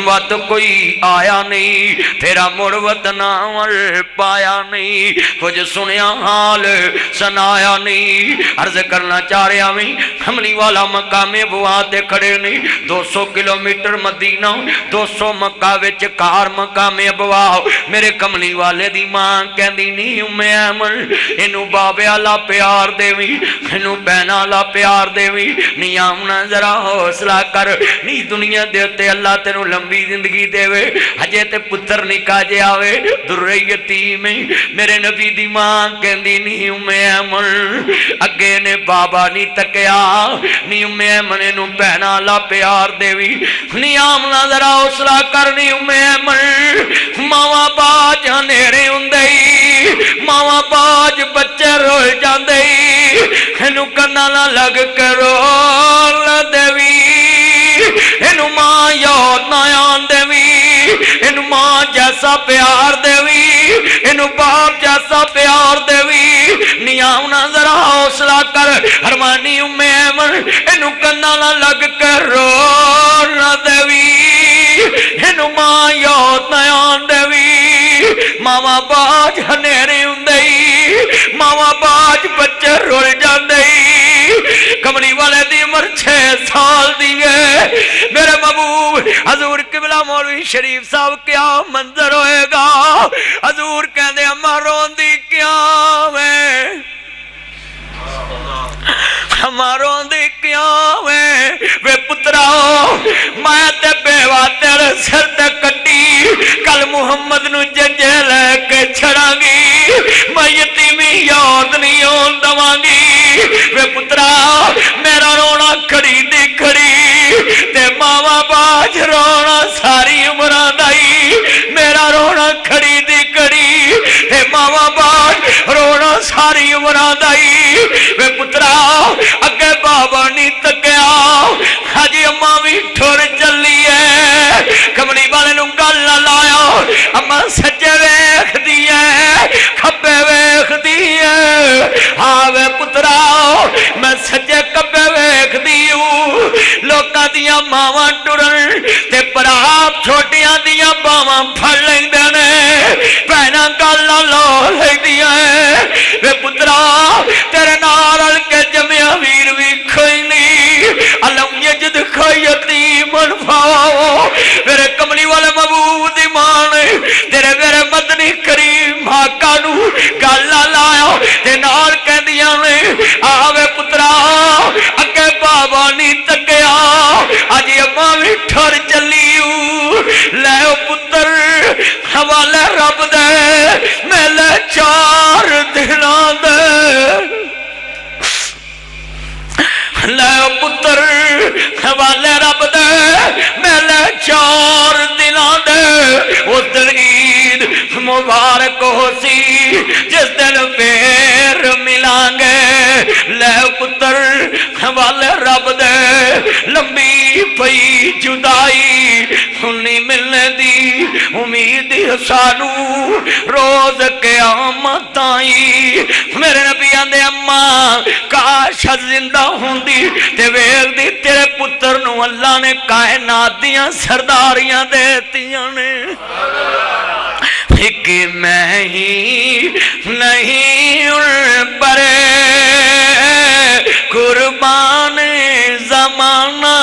وقت کوئی آیا نہیں تیرا مڑ وطناول پایا نہیں کچھ سنیا حال سنایا نہیں عرض کرنا چاہ رہا میں کملی والا مقام ابوا تے کھڑے نہیں 200 کلومیٹر مدینہ 200 مکہ وچ کار مقام ابوا میرے کملی والے دی ماں کہندی نہیں ام ایمن اینو بابے والا پیار دیوی اینو بہنا والا پیار دیوی نہیں آمنا ذرا حوصلہ کر نہیں دنیا دے تے اللہ تینوں لمبی زندگی دے وے ہجے تے پتر نکا جے آوے در یتیم میرے نبی دی ماں کہندی نہیں ام ایمن اگے نے بابا نہیں تکیا نہیں ام ایمن اینو بہنا والا پیار دیوی نہیں آمنا ذرا حوصلہ کر نہیں ام ایمن ماواں باج ہنیرے ہوندے ماواں باج بچے رول جاندے اینو کنا نہ لگ کے رول دیوی اینو ماں یاد نہ آن دیوی اینو ماں جیسا پیار دیوی اینو باپ جیسا پیار دیوی نیاؤنا ذرا حوصلہ کر ہرمانی ام ایمن اینو کنا نہ لگ کے رول نہ دیوی اینو ماں یاد نہ آن دیوی ماما باج ہنیرے ہوندی ماما باج بچے رول جاندی کملی والے دی عمر 6 سال دی ہے میرے محبوب حضور قبلہ مولوی شریف صاحب کیا منظر ہوئے گا حضور کہندے اماں روندی کیا میں ہماروں دی کیا وے پتراؤ میں تے بیوہ تیرے سر تے کٹی کل محمد نو جنجے لے کے چھڑا گی میں یتیمی یاد نہیں ہون دوانگی وے پتراؤ میرا رونا کھڑی دی کھڑی تے ماما باج رونا ساری عمران دائی میرا رونا کھڑی دی کھڑی تے ماما باج رونا ساری عمران دائی وے پتراؤ اگے بابا نہیں تکیا حجی اماں بھی ٹھور چلی ہے کملی والے نوں گل نہ لایا اماں سجے ویکھ دی ہے کھبے ویکھ دی ہے ہاں وے پتراؤ میں سجے کھبے ویکھ دی ہوں لوکاں دیاں ماواں ٹرن تے پراپ چھوٹیاں دیاں باواں پھڑ لیندے نے بہناں گل نہ لا لیندیاں وے پتراؤ تیرے نال رل کے جمیا ویر بھی کوئی نہیں علم یجد کوئی یتیم انفاؤ میرے کملی والے محبوب دی مان تیرے میرے مدنی کریم آقا نو گل لایا تے نال کہندیاں نے پتر حوالے رب دے میلے 4 دنوں دے لے پتر حوالے رب دے میلے 4 دنوں دے اس دن عید مبارک ہو سی جس دن پھر ملان گے لے پتر حوالے رب دے لمبی پئی جدائی نہیں ملنے دی امید سانو روز قیامت آئی میرے نبی آندے اماں کاش زندہ ہوندی تے ویکھ دی تیرے پتر نو اللہ نے کائنات دیاں سرداریاں دیتیاں نے ایک میں ہی نہیں ان پر قربان زمانہ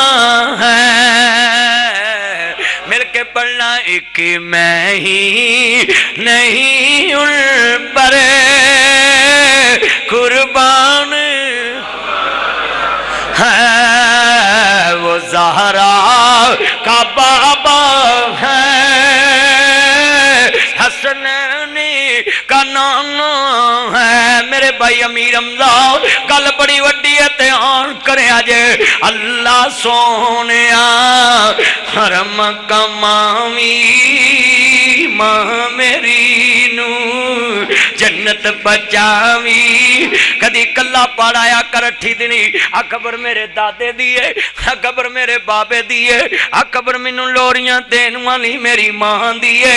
ہے مل کے پڑھنا ایک میں ہی نہیں ان پر قربان ہے وہ زہرا کا بابا ہے حسنینی کا نانا ہے میرے بھائی امیر حمزہ گل بڑی وڈی ہے دھیان کرے اجے اللہ سونیا حرم کماوی ماں میری نو جنت بچاوی کدی کلا پڑھایا کر اٹھی دنی اکبر میرے دادے دیے اکبر میرے بابے دیے اکبر مینوں لوریاں دین والی میری ماں دیے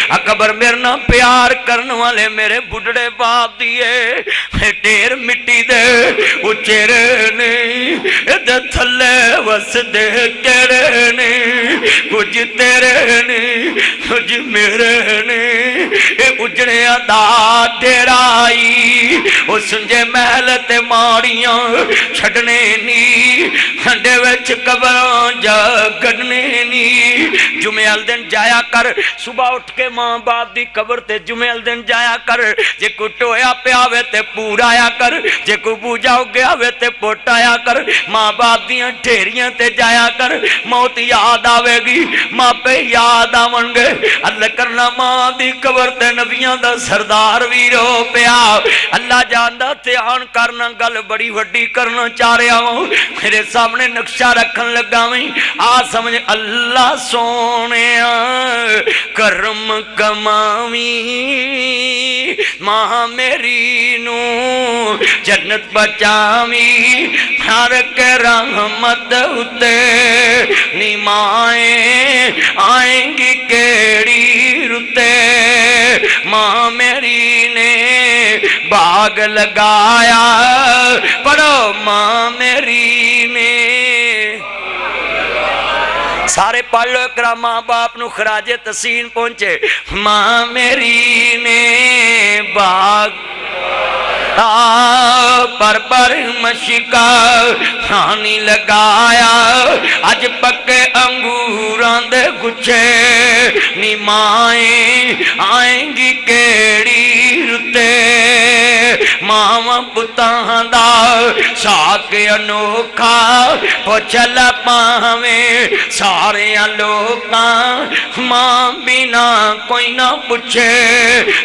اکبر میرے نہ پیار کرن والے میرے بڈھڑے باپ دیے ڈیر مٹی دے اچھرے نے ادھر تھلے وس دے کیڑے نے کچھ تیرے نے کچھ میرے نے اے اجڑے دا ڈیرائی او سنجے محل تے ماڑیاں چھڑنے نی ہنڈے وچ قبراں جا گڈنے نی جمعہ دن جایا کر صبح اٹھ کے ماں باپ دی قبر تے جمعہ دن جایا کر جے کو ٹویا پیاوے تے پورا آیا کر جے کو بوجا ہو گیا وے تے پوٹ آیا کر ماں باپ دیاں ڈھیریاں تے جایا کر موت یاد آوے گی ماں پہ یاد آون گے اللہ کرنا ماں دی قبر تے نبیاں دا سردار ویرو پیا اللہ جاندا دھیان کرنا گل بڑی وڈی کرنا چاہ رہا ہوں میرے سامنے نقشہ رکھن لگا میں آ سمجھ اللہ سونیا کرم کماوی ماں میری نو جنت بچاوی ہر کے رحمت اتے نیمائیں آئیں گی کیڑی رتے ماں میری نے باغ لگایا پڑھو ماں میری نے سارے پڑھ لو اکرام ماں باپ نو خراج تحسین پہنچے ماں میری نے باغ پر مشکا کھانی لگایا اج پکے انگوراں دے گچھے نیمائیں آئیں گی کیڑی رتے ماں پتاں دا ساک انوکھا پچھل پاویں سارے لوکاں ماں بنا کوئی نہ پوچھے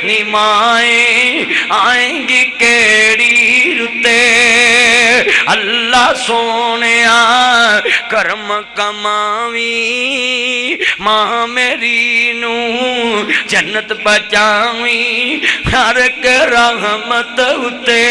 نیمائیں آئیں گی کیڑی رتے اللہ سونیا کرم کماوی ماں میری نو جنت بچاوی ہر کے رحمت اتے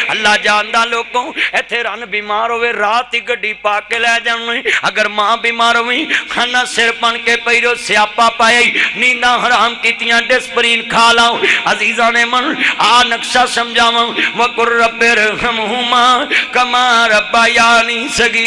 اللہ جاندا لوگوں ایتھے رن بیمار ہوئے رات ہی گڈی پا کے لے جاویں اگر ماں بیمار ہوئی کھانا سر بن کے پیرو سیاپا پائی نینداں حرام کیتیاں ڈسپرین کھا لاؤں عزیزاں نے من آ نقشہ سمجھاواں وقر رب ارحمہما کما ربیانی صغیرا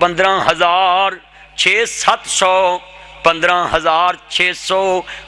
15,600 15,600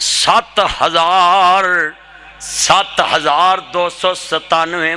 7,297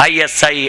ISI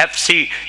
FC,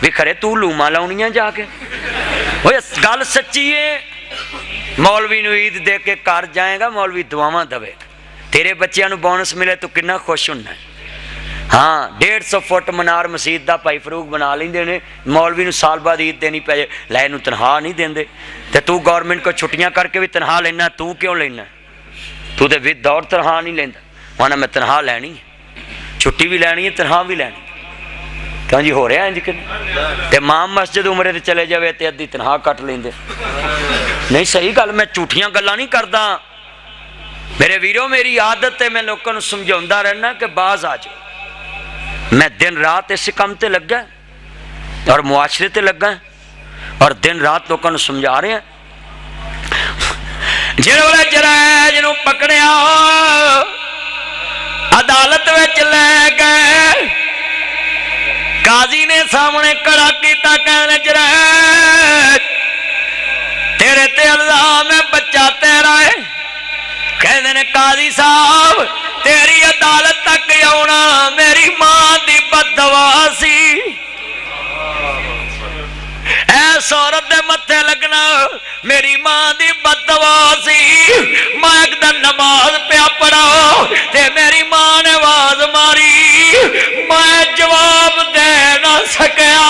بھی کھڑے تو لوما لاؤنیاں جا کے وہ گل سچی ہے مولوی نو عید دے کے کر جائے گا مولوی دعاواں دے تیرے بچیاں نو بونس ملے تو کنا خوش ہونا ہے ہاں 150 فٹ منار مسجد دا پائی فروغ بنا لیندے نے مولوی نو سال بعد عید دینی پے لے نو تنخواہ نہیں دیندے تے تو گورنمنٹ کو چھٹیاں کر کے بھی تنخواہ لینا تو کیوں لینا تو تے ود دور تنخواہ نہیں لیندا وانا میں تنخواہ لینی ہے چھٹی بھی لینی ہے تنخواہ بھی لینی کیوں جی ہو رہا ہے انج کہ تے ماں مسجد عمرے تے چلے جاوے تے ادھی تنخواہ کٹ لیندے نہیں صحیح گل میں جھوٹیاں گلاں نہیں کردا میرے ویرو میری عادت ہے میں لوگوں کو سمجھاوندا رہنا کہ باز آ جاؤ میں دن رات اس کام تے لگا اور معاشرے تے لگا اور دن رات لوگوں کو سمجھا رہے ہیں جنہوں نے جرائج نو پکڑیا عدالت وچ لے گئے قاضی نے سامنے کھڑا کیتا کہنے جرائج تیرے تے الزام ہے بچہ تیرا ہے کہنے نے قاضی صاحب تیری عدالت تک آنا میری ماں دی بد دعا سی ایس عورت دے متھے لگنا میری ماں دی بد دعا سی میں ایک دن نماز پیا پڑھا تے میری ماں نے آواز ماری میں جواب دے نہ سکیا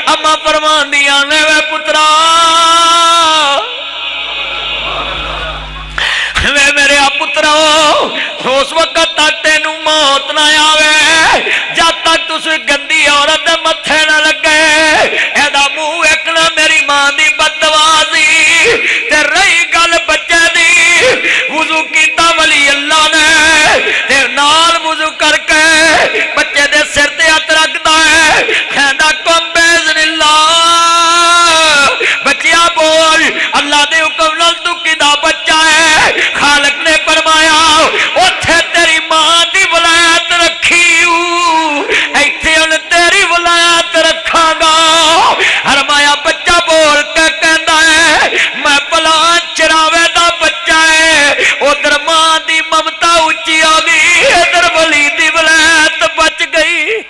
اما فرماندیاں نے وے پترا وے میرے پترا اس وقت تک تینو موت نہ آوے جب تک تس گندی عورت متھے نہ لگے ایدا منہ ویکھنا میری ماں دی بد دعا سی تے رہی گل بچے دی وضو کیتا ولی اللہ نے تے نال وضو کر کے بچے دے سر تے ہاتھ رکھدا ہے کہندا کم باذن اللہ بچیا بول اللہ دے حکم نال تو کدا بچہ ہے خالق نے فرمایا اوتھے تیری ماں دی ولایت رکھی ایتھے ان تیری ولایت رکھاں گا فرمایا بچہ بول کے کہندا ہے میں فلاں چراوے دا بچہ ہے ادھر ماں دی ممتا اونچی آ گئی ادھر ولی دی ولایت بچ گئی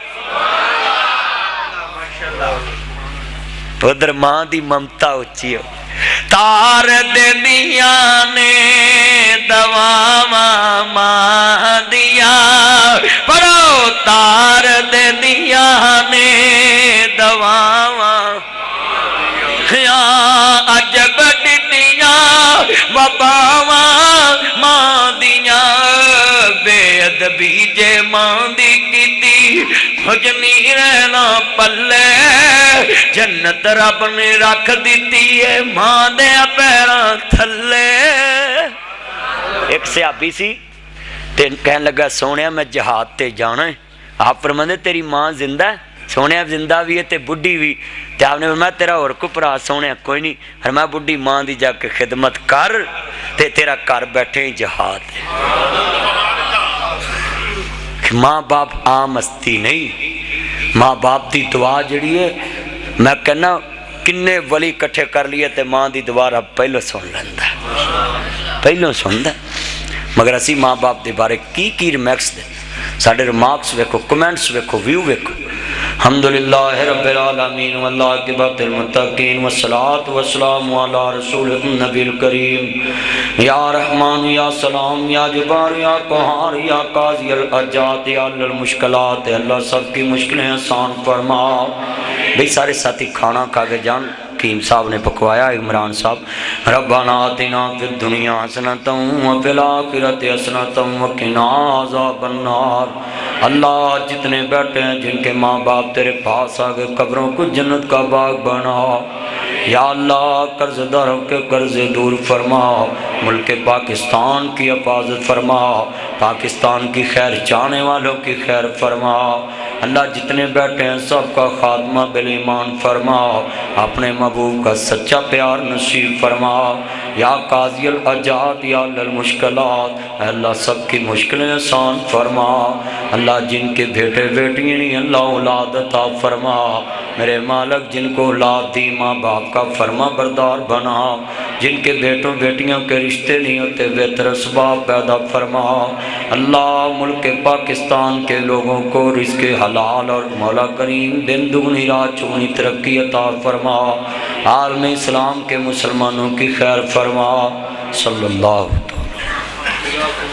ادھر ماں دی ممتا اونچی ہو تار دنیا نے دواواں ماں دیا پڑھو تار دنیا نے دواواں عجب ڈٹیاں وباواں ماں دیاں بے ادبی جے ماں دی کیتی خجنی رہنا پلے جنت رب نے رکھ دیتی ہے ماں دے پیراں تھلے ایک صحابی سی تے کہنے لگا سونیا میں جہاد تے جانا ہے آپ فرماندے تیری ماں زندہ ہے سونیا زندہ بھی ہے تے بڈھی بھی تے آپ نے فرمایا تیرا اور کو پرا سونیا کوئی نہیں فرمایا بڈھی ماں دی جا کے خدمت کر تے تیرا کر بیٹھے جہاد ہے ماں باپ عام ہستی نہیں ماں باپ دی دعا جڑی ہے میں کہنا کنے ولی کٹھے کر لیے تے ماں دی دعا رب پہلو سن لیندا پہلو سندا مگر اسی ماں باپ دے بارے کی ریمیکس دے ساڈے ریمارکس ویکھو کمنٹس ویکھو ویو ویکھو الحمدللہ رب العالمین واللہ عاقبۃ المتقین والصلاۃ والسلام علی رسول النبی الکریم یا رحمان یا سلام یا جبار یا قہار یا قاضی الحاجات یا حل المشکلات اللہ سب کی مشکلیں آسان فرما بھئی سارے ساتھی کھانا کھا کے جان حکیم صاحب نے پکوایا عمران صاحب ربنا آتنا فی الدنیا حسنۃ وفی الآخرۃ حسنۃ وقنا عذاب النار اللہ جتنے بیٹھے ہیں جن کے ماں باپ تیرے پاس آگے قبروں کو جنت کا باغ بنا یا اللہ قرض داروں کے قرض دور فرما ملک پاکستان کی حفاظت فرما پاکستان کی خیر چاہنے والوں کی خیر فرما اللہ جتنے بیٹھے ہیں سب کا خاتمہ بالایمان فرما اپنے محبوب کا سچا پیار نصیب فرما یا قاضی الحاجات یا حل المشکلات اللہ سب کی مشکلیں آسان فرما اللہ جن کے بیٹے بیٹیاں نہیں اللہ اولاد عطا فرما میرے مالک جن کو اولاد دی ماں باپ کا فرما بردار بنا، جن کے بیٹوں بیٹیوں کے رشتے نہیں ہوتے بہتر اسباب پیدا فرما۔ اللہ ملک پاکستان کے لوگوں کو رزق حلال اور مولا کریم دن دگنی رات چگنی ترقی عطا فرما، عالم اسلام کے مسلمانوں کی خیر فرما۔ صلی اللہ علیہ وسلم۔